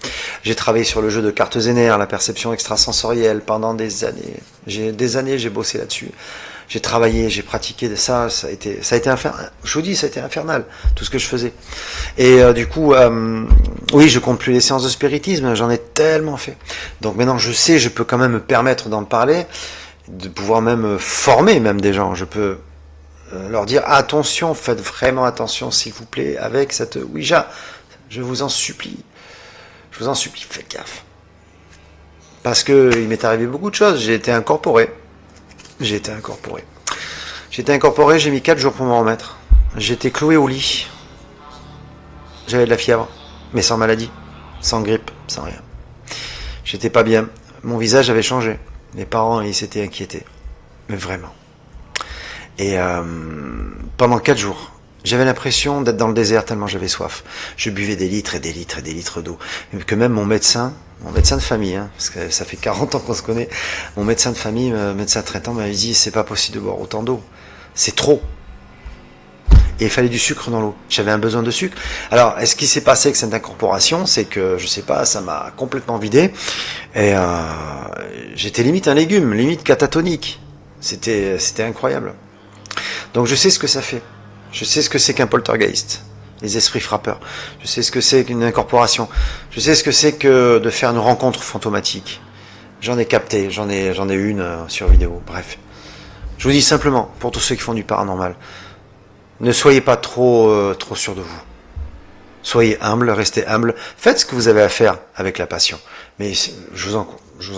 j'ai travaillé sur le jeu de cartes Zener, la perception extrasensorielle pendant des années, j'ai bossé là-dessus. J'ai travaillé, j'ai pratiqué de ça, ça a été infernal. Je vous dis, ça a été infernal, tout ce que je faisais. Et du coup, oui, je compte plus les séances de spiritisme, j'en ai tellement fait. Donc maintenant, je sais, je peux quand même me permettre d'en parler, de pouvoir même former même des gens. Je peux leur dire, attention, faites vraiment attention, s'il vous plaît, avec cette Ouija. Je vous en supplie. Je vous en supplie, faites gaffe. Parce que il m'est arrivé beaucoup de choses, j'ai été incorporé. J'ai mis 4 jours pour m'en remettre. J'étais cloué au lit. J'avais de la fièvre, mais sans maladie, sans grippe, sans rien. J'étais pas bien. Mon visage avait changé. Mes parents, ils s'étaient inquiétés. Mais vraiment. Et pendant 4 jours, J'avais l'impression d'être dans le désert tellement j'avais soif. Je buvais des litres et des litres et des litres d'eau. Que même mon médecin de famille, hein, parce que ça fait 40 ans qu'on se connaît, mon médecin de famille, médecin traitant m'avait dit, c'est pas possible de boire autant d'eau. C'est trop. Et il fallait du sucre dans l'eau. J'avais un besoin de sucre. Alors, ce qui s'est passé avec cette incorporation, c'est que, je sais pas, ça m'a complètement vidé. Et j'étais limite un légume, limite catatonique. C'était incroyable. Donc je sais ce que ça fait. Je sais ce que c'est qu'un poltergeist, les esprits frappeurs. Je sais ce que c'est qu'une incorporation. Je sais ce que c'est que de faire une rencontre fantomatique. J'en ai capté, j'en ai une sur vidéo. Bref. Je vous dis simplement, pour tous ceux qui font du paranormal, ne soyez pas trop sûr de vous. Soyez humble, restez humble. Faites ce que vous avez à faire avec la passion. Mais je vous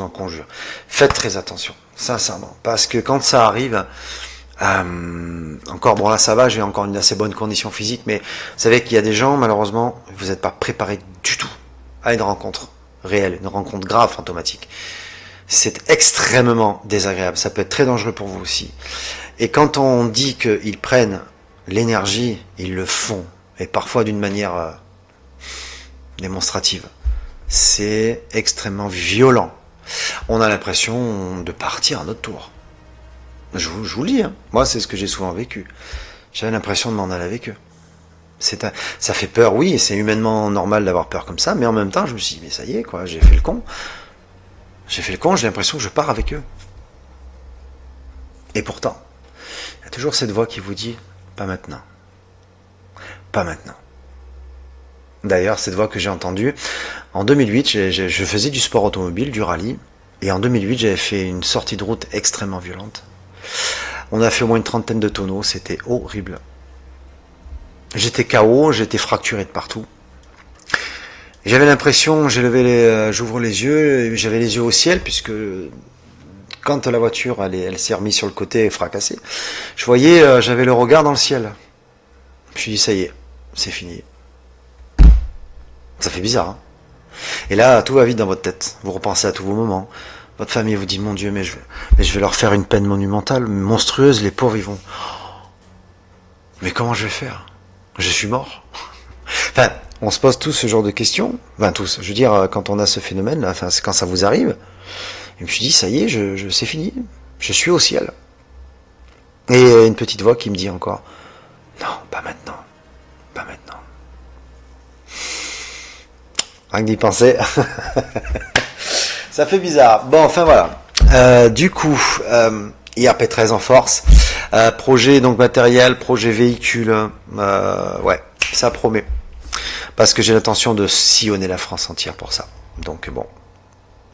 en conjure. Faites très attention, sincèrement. Parce que quand ça arrive... encore bon là ça va, j'ai encore une assez bonne condition physique, mais vous savez qu'il y a des gens, malheureusement, vous n'êtes pas préparés du tout à une rencontre réelle, une rencontre grave, fantomatique. C'est extrêmement désagréable, ça peut être très dangereux pour vous aussi. Et quand on dit qu'ils prennent l'énergie, ils le font, et parfois d'une manière démonstrative. C'est extrêmement violent. On a l'impression de partir à notre tour. Je vous le dis, hein. Moi c'est ce que j'ai souvent vécu. J'avais l'impression de m'en aller avec eux. Ça fait peur, oui, et c'est humainement normal d'avoir peur comme ça, mais en même temps je me suis dit, mais ça y est, quoi, j'ai fait le con. J'ai l'impression que je pars avec eux. Et pourtant, il y a toujours cette voix qui vous dit, pas maintenant. Pas maintenant. D'ailleurs, cette voix que j'ai entendue, en 2008, je faisais du sport automobile, du rallye, et en 2008, j'avais fait une sortie de route extrêmement violente. On a fait au moins une trentaine de tonneaux, c'était horrible. J'étais KO, j'étais fracturé de partout. J'avais l'impression, j'ouvre les yeux, j'avais les yeux au ciel, puisque quand la voiture elle s'est remise sur le côté et fracassée, je voyais, j'avais le regard dans le ciel. Je me suis dit, ça y est, c'est fini. Ça fait bizarre, hein. Et là, tout va vite dans votre tête. Vous repensez à tous vos moments. Votre famille vous dit, mon Dieu, mais je vais leur faire une peine monumentale, monstrueuse, les pauvres, ils vont... Mais comment je vais faire? Je suis mort. Enfin, on se pose tous ce genre de questions. Enfin, tous. Je veux dire, quand on a ce phénomène, là, enfin, c'est quand ça vous arrive. Et je me suis dit, ça y est, c'est fini. Je suis au ciel. Et une petite voix qui me dit encore, non, pas maintenant. Pas maintenant. Rien que d'y penser. Ça fait bizarre. Bon, enfin voilà. Du coup, IRP13 en force. Projet donc matériel, projet véhicule. Ouais, ça promet. Parce que j'ai l'intention de sillonner la France entière pour ça. Donc bon,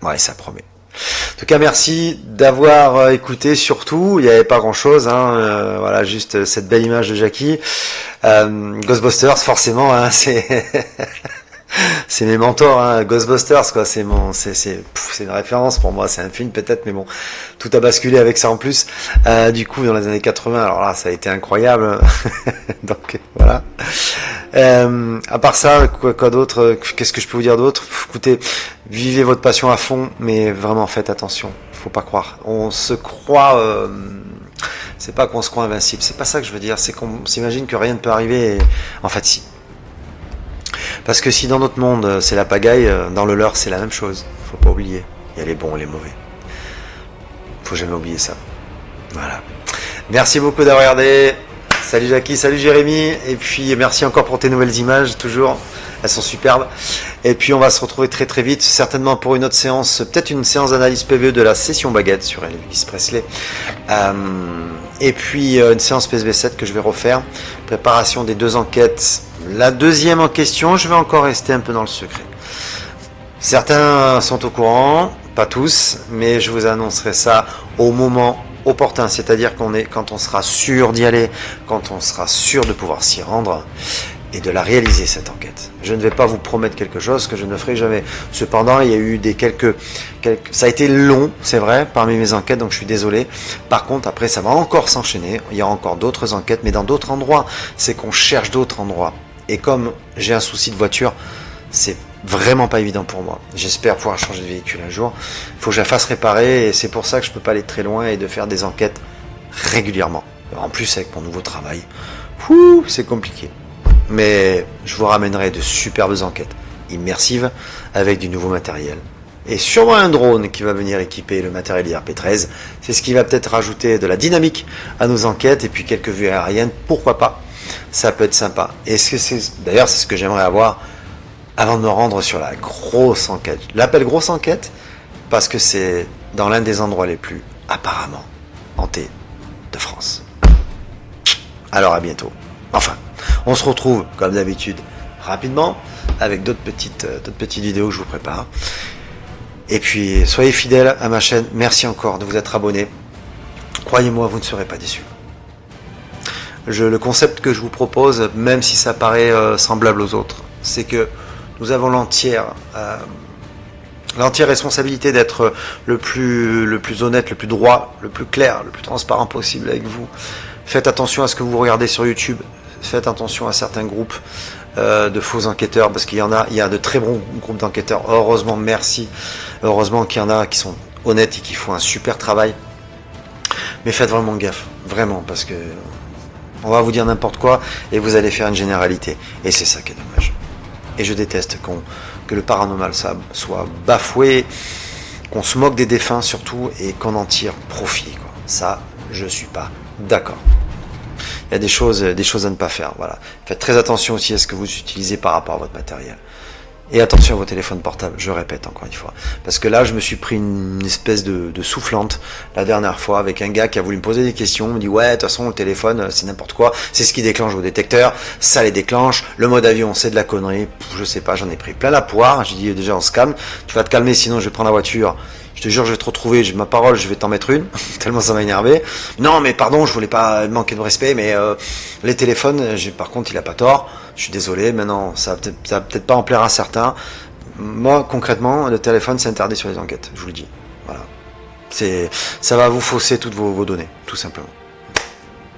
ouais, ça promet. En tout cas, merci d'avoir écouté. Surtout, il n'y avait pas grand-chose. Hein, voilà, juste cette belle image de Jackie. Ghostbusters, forcément, hein, c'est mes mentors, hein, Ghostbusters, quoi. C'est une référence pour moi. C'est un film peut-être, mais bon, tout a basculé avec ça en plus. Du coup, dans les années 80, alors là, ça a été incroyable. Donc voilà. À part ça, quoi d'autre? Qu'est-ce que je peux vous dire d'autre? Écoutez, vivez votre passion à fond, mais vraiment faites attention. Faut pas croire. On se croit. C'est pas qu'on se croit invincible. C'est pas ça que je veux dire. C'est qu'on s'imagine que rien ne peut arriver. Et... En fait, si. Parce que si dans notre monde c'est la pagaille, dans le leur c'est la même chose. Faut pas oublier. Il y a les bons et les mauvais. Faut jamais oublier ça. Voilà. Merci beaucoup d'avoir regardé. Salut Jackie, salut Jérémy. Et puis merci encore pour tes nouvelles images, toujours. Elles sont superbes. Et puis on va se retrouver très très vite, certainement pour une autre séance, peut-être une séance d'analyse PVE de la session baguette sur Elvis Presley. Et puis une séance PSB7 que je vais refaire. Préparation des 2 enquêtes. La deuxième en question, je vais encore rester un peu dans le secret. Certains sont au courant, pas tous, mais je vous annoncerai ça au moment opportun, c'est-à-dire quand on sera sûr d'y aller, quand on sera sûr de pouvoir s'y rendre et de la réaliser cette enquête. Je ne vais pas vous promettre quelque chose que je ne ferai jamais. Cependant, il y a eu ça a été long, c'est vrai, parmi mes enquêtes, donc je suis désolé. Par contre, après, ça va encore s'enchaîner. Il y aura encore d'autres enquêtes, mais dans d'autres endroits. C'est qu'on cherche d'autres endroits. Et comme j'ai un souci de voiture, c'est vraiment pas évident pour moi. J'espère pouvoir changer de véhicule un jour. Il faut que je la fasse réparer et c'est pour ça que je peux pas aller très loin et de faire des enquêtes régulièrement. En plus avec mon nouveau travail, c'est compliqué. Mais je vous ramènerai de superbes enquêtes immersives avec du nouveau matériel. Et sûrement un drone qui va venir équiper le matériel IRP13. C'est ce qui va peut-être rajouter de la dynamique à nos enquêtes. Et puis quelques vues aériennes, pourquoi pas. Ça peut être sympa. Et d'ailleurs, c'est ce que j'aimerais avoir avant de me rendre sur la grosse enquête. Je l'appelle grosse enquête parce que c'est dans l'un des endroits les plus apparemment hantés de France. Alors à bientôt. Enfin, on se retrouve comme d'habitude rapidement avec d'autres petites vidéos que je vous prépare. Et puis soyez fidèles à ma chaîne. Merci encore de vous être abonnés. Croyez-moi, vous ne serez pas déçus. Le concept que je vous propose, même si ça paraît semblable aux autres, c'est que nous avons l'entière responsabilité d'être le plus honnête, le plus droit, le plus clair, le plus transparent possible avec vous. Faites attention à ce que vous regardez sur YouTube. Faites attention à certains groupes de faux enquêteurs, parce qu'il y a de très bons groupes d'enquêteurs. Heureusement, merci. Heureusement qu'il y en a qui sont honnêtes et qui font un super travail. Mais faites vraiment gaffe, vraiment, parce que on va vous dire n'importe quoi et vous allez faire une généralité. Et c'est ça qui est dommage. Et je déteste que le paranormal soit bafoué, qu'on se moque des défunts surtout et qu'on en tire profit, quoi. Ça, je suis pas d'accord. Il y a des choses à ne pas faire. Voilà. Faites très attention aussi à ce que vous utilisez par rapport à votre matériel. Et attention à vos téléphones portables, je répète encore une fois. Parce que là, je me suis pris une espèce de soufflante la dernière fois avec un gars qui a voulu me poser des questions. Il me dit, ouais, de toute façon, le téléphone, c'est n'importe quoi. C'est ce qui déclenche vos détecteurs. Ça les déclenche. Le mode avion, c'est de la connerie. Je sais pas, j'en ai pris plein la poire. J'ai dit, déjà, on se calme. Tu vas te calmer, sinon je vais prendre la voiture. Je te jure, je vais te retrouver, j'ai ma parole, je vais t'en mettre une, tellement ça m'a énervé. Non, mais pardon, je voulais pas manquer de respect, mais les téléphones, par contre, il a pas tort. Je suis désolé, maintenant, ça va peut-être pas en plaire à certains. Moi, concrètement, le téléphone, c'est interdit sur les enquêtes, je vous le dis. Voilà. Ça va vous fausser toutes vos données, tout simplement.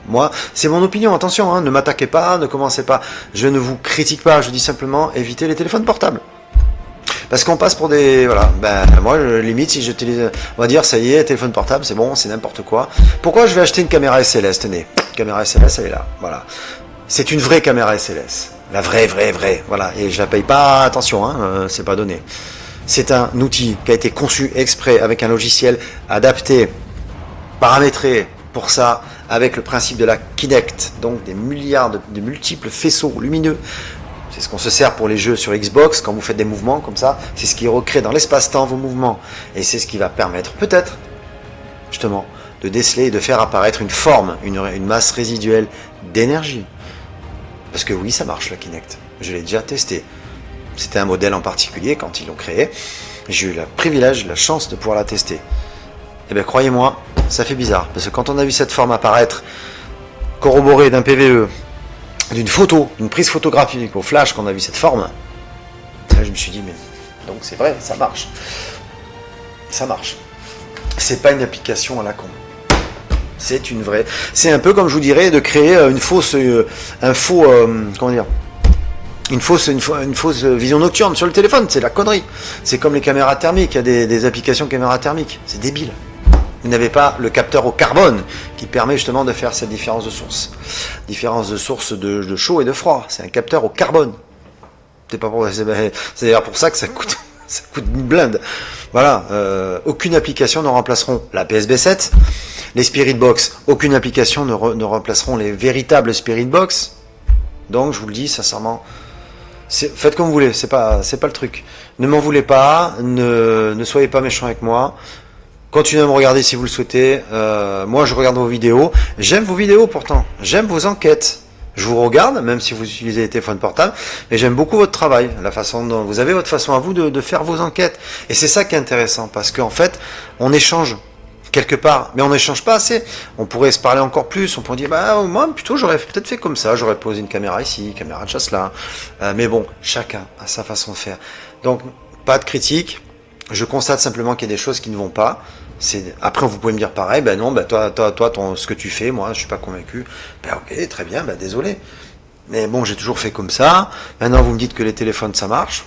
Moi, c'est mon opinion, attention, hein, ne m'attaquez pas, ne commencez pas. Je ne vous critique pas, je dis simplement évitez les téléphones portables. Parce qu'on passe pour des... Voilà, moi, limite, si j'utilise... On va dire, ça y est, téléphone portable, c'est bon, c'est n'importe quoi. Pourquoi je vais acheter une caméra SLS? Tenez, caméra SLS, elle est là, voilà. C'est une vraie caméra SLS. La vraie, voilà. Et je la paye pas, attention, hein, c'est pas donné. C'est un outil qui a été conçu exprès avec un logiciel adapté, paramétré pour ça, avec le principe de la Kinect, donc des milliards de multiples faisceaux lumineux. C'est ce qu'on se sert pour les jeux sur Xbox, quand vous faites des mouvements comme ça, c'est ce qui recrée dans l'espace-temps vos mouvements. Et c'est ce qui va permettre, peut-être, justement, de déceler et de faire apparaître une forme, une masse résiduelle d'énergie. Parce que oui, ça marche la Kinect. Je l'ai déjà testé. C'était un modèle en particulier quand ils l'ont créé. J'ai eu le privilège, la chance de pouvoir la tester. Et bien croyez-moi, ça fait bizarre. Parce que quand on a vu cette forme apparaître, corroborée d'un PVE, d'une photo, d'une prise photographique au flash, qu'on a vu cette forme, là, je me suis dit, mais donc c'est vrai, ça marche. Ça marche. C'est pas une application à la con. C'est une vraie. C'est un peu comme je vous dirais de créer une fausse vision nocturne sur le téléphone. C'est la connerie. C'est comme les caméras thermiques. Il y a des applications caméras thermiques. C'est débile. Vous n'avez pas le capteur au carbone qui permet justement de faire cette différence de source. Différence de source de chaud et de froid. C'est un capteur au carbone. C'est d'ailleurs pour ça que ça coûte une blinde. Voilà. Aucune application ne remplaceront la PSB 7, les Spirit Box. Aucune application ne remplaceront les véritables Spirit Box. Donc je vous le dis sincèrement, faites comme vous voulez. C'est pas le truc. Ne m'en voulez pas. Ne soyez pas méchants avec moi. Continuez à me regarder si vous le souhaitez. Moi, je regarde vos vidéos. J'aime vos vidéos pourtant. J'aime vos enquêtes. Je vous regarde, même si vous utilisez les téléphones portables. Mais j'aime beaucoup votre travail. La façon dont vous avez votre façon à vous de faire vos enquêtes. Et c'est ça qui est intéressant. Parce qu'en fait, on échange quelque part. Mais on n'échange pas assez. On pourrait se parler encore plus. On pourrait dire, moi, plutôt, j'aurais peut-être fait comme ça. J'aurais posé une caméra ici, une caméra de chasse là. Mais bon, chacun a sa façon de faire. Donc, pas de critique. Je constate simplement qu'il y a des choses qui ne vont pas. Après, vous pouvez me dire pareil, non, toi, ce que tu fais, moi, je suis pas convaincu. Ok, très bien, désolé. Mais bon, j'ai toujours fait comme ça. Maintenant, vous me dites que les téléphones, ça marche.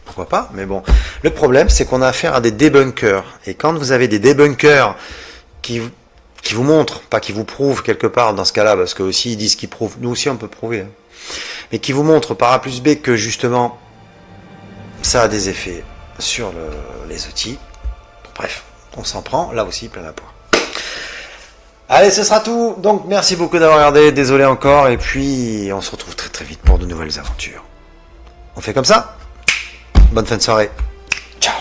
Pourquoi pas? Mais bon, le problème, c'est qu'on a affaire à des débunkers. Et quand vous avez des débunkers qui qui vous montre, pas qui vous prouve quelque part dans ce cas-là, parce que aussi ils disent qu'ils prouvent, nous aussi on peut prouver, hein. Mais qui vous montre par A plus B que justement ça a des effets sur les outils. Bref, on s'en prend là aussi plein la poire. Allez, ce sera tout. Donc merci beaucoup d'avoir regardé, désolé encore, et puis on se retrouve très très vite pour de nouvelles aventures. On fait comme ça. Bonne fin de soirée. Ciao.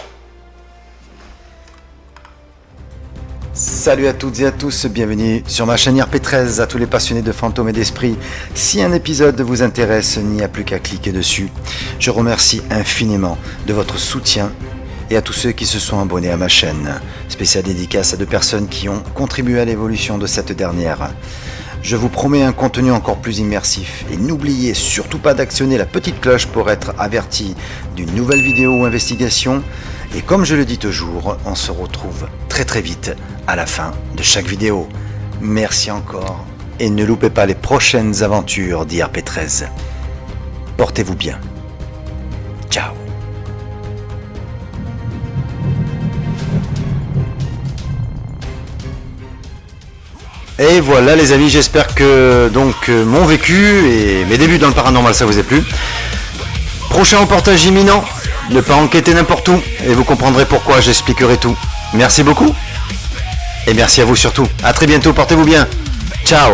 Salut à toutes et à tous, bienvenue sur ma chaîne IRP13, à tous les passionnés de fantômes et d'esprits. Si un épisode vous intéresse, il n'y a plus qu'à cliquer dessus. Je remercie infiniment de votre soutien et à tous ceux qui se sont abonnés à ma chaîne. Spéciale dédicace à 2 personnes qui ont contribué à l'évolution de cette dernière. Je vous promets un contenu encore plus immersif et n'oubliez surtout pas d'actionner la petite cloche pour être averti d'une nouvelle vidéo ou investigation. Et comme je le dis toujours, on se retrouve très très vite à la fin de chaque vidéo. Merci encore et ne loupez pas les prochaines aventures d'IRP13. Portez-vous bien. Ciao. Et voilà les amis, j'espère que donc mon vécu et mes débuts dans le paranormal ça vous a plu. Prochain reportage imminent, ne pas enquêter n'importe où et vous comprendrez pourquoi, j'expliquerai tout. Merci beaucoup et merci à vous surtout. À très bientôt, portez-vous bien. Ciao.